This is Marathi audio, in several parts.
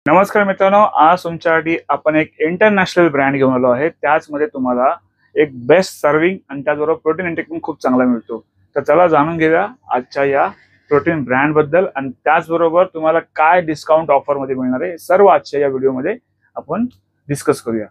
नमस्कार मित्रांनो, आज तुमच्यासाठी आपण एक इंटरनॅशनल ब्रँड घेऊन आलो आहे। त्याचमध्ये तुम्हाला एक बेस्ट सर्विंग आणि त्याचबरोबर प्रोटीन इंटेक पण खूप चांगला मिळतो। तर चला जाणून घेऊया आजच्या या प्रोटीन ब्रँड बद्दल आणि त्याचबरोबर तुम्हाला काय डिस्काउंट ऑफर मध्ये मिळणार आहे सर्व आजच्या या व्हिडिओमध्ये आपण डिस्कस करूया।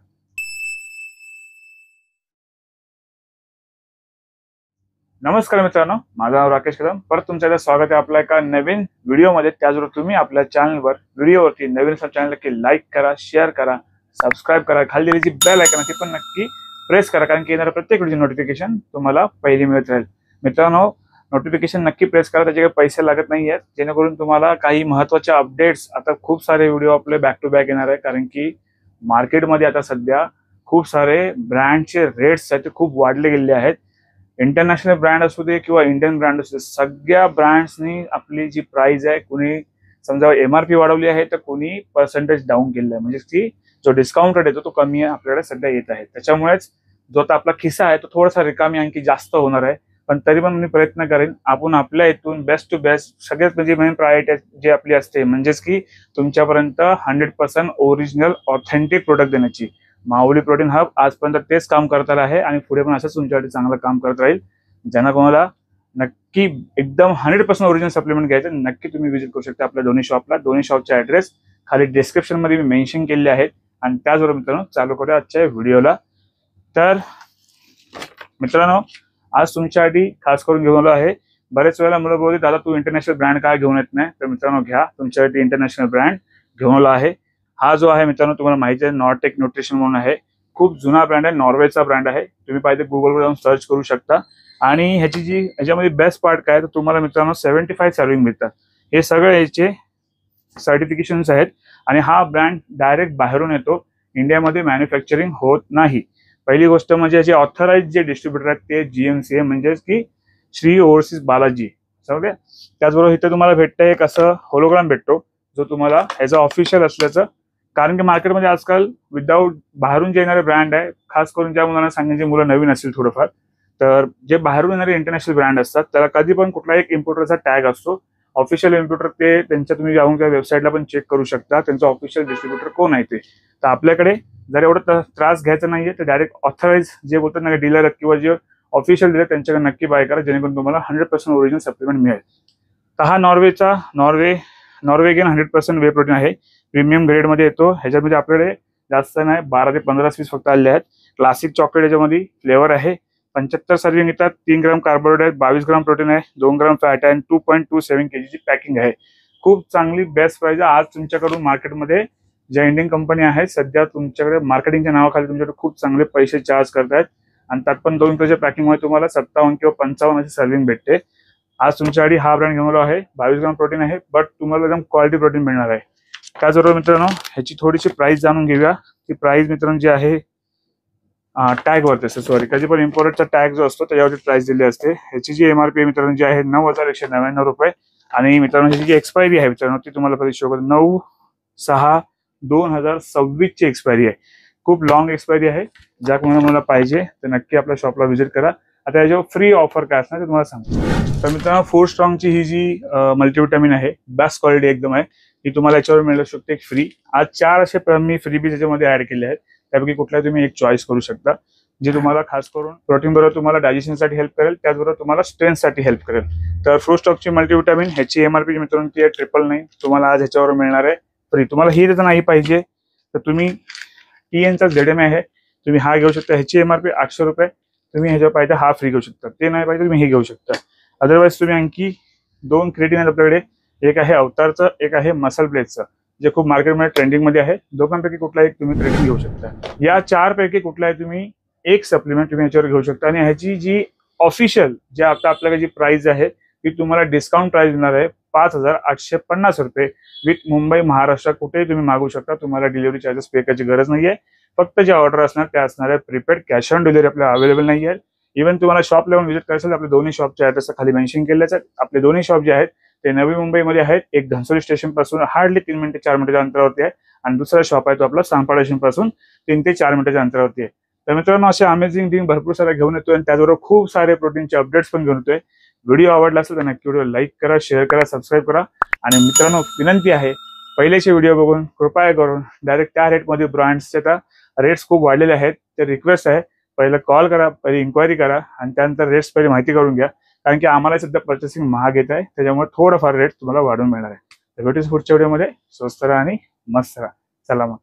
नमस्कार मित्रांनो, माझं नाव राकेश कदम। परत तुमचं स्वागत आहे आपल्या एका नवीन व्हिडिओमध्ये। त्याचबरोबर तुम्ही आपल्या चॅनलवर व्हिडिओवरती नवीन असेल चॅनल नक्की लाईक करा, शेअर करा, सबस्क्राईब करा, खाली दिलेली बेल आयकॉन ती पण नक्की प्रेस करा, कारण की येणाऱ्या प्रत्येक व्हिडिओची नोटिफिकेशन तुम्हाला पहिली मिळत राहील। मित्रांनो, नोटिफिकेशन नक्की प्रेस करा, त्याचे काही पैसे लागत नाही आहेत, जेणेकरून तुम्हाला काही महत्त्वाचे अपडेट्स आता खूप सारे व्हिडिओ आपले बॅक टू बॅक येणार आहे, कारण की मार्केटमध्ये आता सध्या खूप सारे ब्रँडचे रेट्स आहेत ते खूप वाढले गेलेले आहेत। इंटरनॅशनल ब्रँड असू दे किंवा इंडियन ब्रँड असू दे, सगळ्या ब्रँड्सनी आपली जी प्राइस आहे, कोणी समजा एमआरपी वाढवली आहे तर कोणी पर्सेंटेज डाऊन केलेला आहे, म्हणजे की जो डिस्काउंट रेट येतो तो कमी आहे आपल्याकडे सध्या येत आहे। त्याच्यामुळेच जो आता आपला खिसा आहे तो थोडासा रिकामी आणखी जास्त होणार आहे, पण तरी पण मी प्रयत्न करेन आपण आपल्या इथून बेस्ट टू बेस्ट सगळ्यात म्हणजे मेन प्रायोरिटी जी आपली असते म्हणजेच की तुमच्यापर्यंत 100% ओरिजिनल ऑथेंटिक प्रोडक्ट देण्याची। माऊली प्रोटीन हब आजपर्यंत तेच काम करत आलं आहे आणि पुढे पण असंच तुमच्यासाठी चांगलं काम करत राहील। ज्यांना कोणाला नक्की एकदम 100% ओरिजिनल सप्लिमेंट घ्यायचं नक्की तुम्ही विजिट करू शकता आपल्या दोन्ही शॉपला। दोन्ही शॉपचे ॲड्रेस खाली डिस्क्रिप्शन मध्ये मी मेन्शन केलेले आहेत। आणि त्याचबरोबर मित्रांनो, चालू करूया आजच्या व्हिडिओला। तर मित्रांनो, आज तुमच्यासाठी खास करून घेऊन आलो आहे। बरेच वेळेला मुलं बोलते दादा तू इंटरनॅशनल ब्रँड काय घेऊन येत नाही, तर मित्रांनो घ्या, तुमच्यासाठी इंटरनॅशनल ब्रँड घेऊन आलो आहे। हा जो आहे मित्रांनो तुम्हाला माहिती आहे नॉर्टेक न्यूट्रिशन म्हणून आहे, खूप जुना ब्रँड आहे, नॉर्वेचा ब्रँड आहे। तुम्ही पाहिजे गुगलवर जाऊन सर्च करू शकता। आणि ह्याच्यामध्ये बेस्ट पार्ट काय तर तुम्हाला मित्रांनो 75 सर्विंग मिळतात। हे सगळे याचे सर्टिफिकेशन्स आहेत आणि हा ब्रँड डायरेक्ट बाहेरून येतो, इंडियामध्ये मॅन्युफॅक्चरिंग होत नाही। पहिली गोष्ट म्हणजे याचे ऑथराइज जे डिस्ट्रीब्युटर आहेत ते GMCA म्हणजेच की श्री ओव्हरसीज बालाजी, समजले। त्याचबरोबर इथे तुम्हाला भेटतं एक असं होलोग्राम भेटतो जो तुम्हाला ॲज अ ऑफिशियल असल्याचं, कारण की मार्केटमध्ये आजकाल विदाऊट बाहेरून जे येणारे ब्रँड आहे, खास करून ज्या मुलांना सांगायचे मुलं नवीन असतील थोडंफार, तर जे बाहेरून येणारे इंटरनॅशनल ब्रँड असतात त्याला कधी पण कुठलाही एक इम्पोर्टरचा टॅग असतो। ऑफिशियल इम्पोर्टर ते त्यांच्या तुम्ही जाऊन त्या वेबसाईटला पण चेक करू शकता त्यांचं ऑफिशियल डिस्ट्रीब्युटर कोण आहे ते। तर आपल्याकडे जर एवढं त्रास घ्यायचा नाहीये तर डायरेक्ट ऑथराइज जे बोलतात ना डीलर किंवा जे ऑफिशियल डीलर त्यांच्याकडे नक्की बाय करा, जेणेकरून तुम्हाला 100% ओरिजिनल सप्लिमेंट मिळेल। तर हा नॉर्वेगियन 100% वे प्रोटीन आहे, प्रीमियम ग्रेडमध्ये येतो। ह्याच्यामध्ये आपल्याकडे जास्त नाही 12 ते 15 पीस फक्त आले आहेत। क्लासिक चॉकलेट याच्यामध्ये फ्लेवर आहे, 75 सर्विंग येतात, 3 ग्राम कार्बोहायड्रेट, 22 ग्राम प्रोटीन आहे, 2 ग्राम फॅट आहे, 2.27 kg ची पॅकिंग आहे। खूप चांगली बेस्ट प्राइस आहे। आज तुमच्याकडून मार्केटमध्ये ज्या इंडियन कंपनी आहेत सध्या तुमच्याकडे मार्केटिंगच्या नावाखाली तुमच्याकडे खूप चांगले पैसे चार्ज करतायत आणि त्यात पण 2 किलोच्या पॅकिंगमध्ये तुम्हाला 57 किंवा 55 अशी सर्विंग भेटते। आज तुमच्यासाठी हा ब्रँड घेऊन आलो आहे, 22 ग्राम प्रोटीन आहे, बट तुम्हाला एकदम क्वालिटी प्रोटीन मिळणार आहे। त्याचबरोबर मित्रांनो ह्याची थोडीशी प्राइस जाणून घेऊया। ती प्राइस मित्रांनो जी आहे टॅग वरती असते, सॉरी कधी पण इम्पोर्टचा टॅग जो असतो त्याच्यावरती प्राइस दिली असते। ह्याची जी MRP मित्रांनो जी आहे 9,199 रुपये आणि मित्रांनो ह्याची जी एक्सपायरी आहे मित्रांनो ती तुम्हाला कधी शो 9/6/2026 ची एक्सपायरी आहे। खूप लॉंग एक्सपायरी आहे। ज्या कोणाला मला पाहिजे तर नक्की आपल्या शॉपला व्हिजिट करा। आता याच्यावर फ्री ऑफर काय असणार ते तुम्हाला सांगतो। तर मित्रांनो, 4 स्ट्रॉंगची ही जी मल्टीविटामिन आहे बेस्ट क्वालिटी एकदम आहे, ही तुम्हाला याच्यावर मिळू शकते एक फ्री। आज 4 असे मी फ्रीबीज याच्यामध्ये ऍड केले आहेत, त्यापैकी कुठला तुम्ही एक चॉईस करू शकता, जे तुम्हाला खास करून प्रोटीन बरोबर तुम्हाला डायजेशनसाठी हेल्प करेल, त्याचबरोबर तुम्हाला स्ट्रेंथसाठी हेल्प करेल। तर फ्रूट स्टॉकची मल्टीविटामिन ह्याची MRP मित्रांनो ती आहे 999, तुम्हाला आज ह्याच्यावर मिळणार आहे फ्री। तुम्हाला ही जर नाही पाहिजे तर तुम्ही TNचा ZMA आहे, तुम्ही हा घेऊ शकता, ह्याची MRP 800 रुपये, तुम्ही ह्याच्यावर पाहिजे हा फ्री घेऊ शकता, ते नाही पाहिजे तुम्ही हे घेऊ शकता। अदरवाइज तुम्ही आणखी 2 क्रिएटिन आहेत आपल्याकडे, एक आहे अवतारचं, एक आहे मसल प्लेसचं, जे खूप मार्केटमध्ये ट्रेंडिंग मध्ये आहे। दोघांपैकी कुठला एक तुम्ही क्रिएटिन घेऊ शकता। या 4 पैकी कुठलाही तुम्ही एक सप्लिमेंट तुम्ही याच्यावर घेऊ शकता आणि ह्याची जी ऑफिशियल जे आता आपल्याकडे जी प्राइस आहे ती तुम्हाला डिस्काउंट प्राइस देणार आहे 5,850 रुपये विथ मुंबई महाराष्ट्र कुठेही तुम्ही मागू शकता। तुम्हाला डिलिव्हरी चार्जेस पे करायची गरज नाहीये, फक्त जे ऑर्डर असणार त्या असणार आहे प्रीपेड, कॅश ऑन डिलिव्हरी आपल्याला अवेलेबल नाही आहे। इव्हन तुम्हाला शॉप लेवल व्हिजिट करायचं आपल्या दोन्ही शॉपचे ॲड्रेस खाली मेन्शन केलेच आहेत। आपले दोन्ही शॉप जे आहेत ते नवी मुंबईमध्ये आहेत, एक घनसोली स्टेशन पासून हार्डली 3 मिनिटे 4 मिनिटाच्या अंतरावरती आहे आणि दुसरा शॉप आहे तो आपला सांगपाडा स्टेशन पासून 3 ते 4 मिनिटाच्या अंतरावरती आहे। तर मित्रांनो, असे अमेझिंग थिंग भरपूर सारे घेऊन येतोय आणि त्याचबरोबर खूप सारे प्रोटीनचे अपडेट्स पण घेऊन येतोय। व्हिडिओ आवडला असेल तर नक्की व्हिडिओ लाईक करा, शेअर करा, सबस्क्राईब करा आणि मित्रांनो विनंती आहे पहिलेचे व्हिडिओ बघून कृपया करून डायरेक्ट त्या रेटमध्ये ब्रँड्सचे आता रेट्स खूप वाढलेले आहेत. ते रिक्वेस्ट आहे, पहिलं कॉल करा, पहिली इन्क्वायरी करा आणि त्यानंतर रेट्स पहिली माहिती करून घ्या. कारण की आम्हाला सध्या पर्चेसिंग महाग येत आहे, त्याच्यामुळे थोडंफार रेट तुम्हाला वाढून मिळणार आहे. तर भेटूच पुढच्या व्हिडिओमध्ये. स्वस्त राहा आणि मस्त राहा. चला मग.